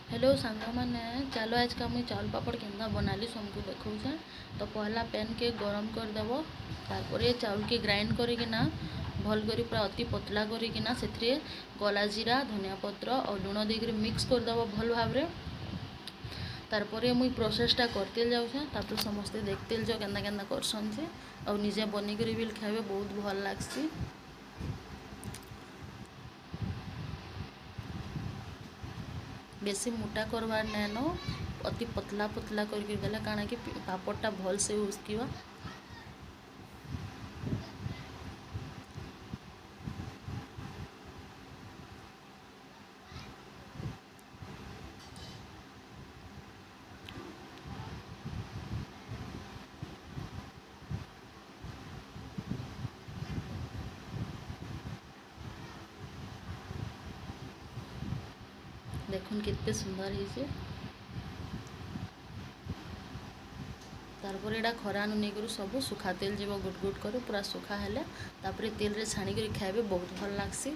Hello सांग मैंने चलो आज का मुई चाउल पापड़ केन्दा बनाली सबको देखा। तो पहला पैन के गरम करदेव तार चाउल के ग्राइंड करना भल कर पूरा अति पतला करना से गला जीरा धनिया पत्र और लुण देकर मिक्स करदेव भल भाव तारपर मुई प्रोसेसटा करते जाऊँ समस्ते देखते जाओ केन्दा केन्दा करसन से और निजे बनिकर भी खाइबे बहुत भल लगसी। बेसी मोटा करवार नैन अति पतला पतला करके देला काना कि पापड़टा भल से उस्किवा। देखुन कितने सुंदर है। तारपर एटा खरा नहीं करूँ सब सुखा तेल जीव गुट गुट कर पूरा सुखा हेले तापर तेल रे छाणी कर खाइबे बहुत भल लागसी।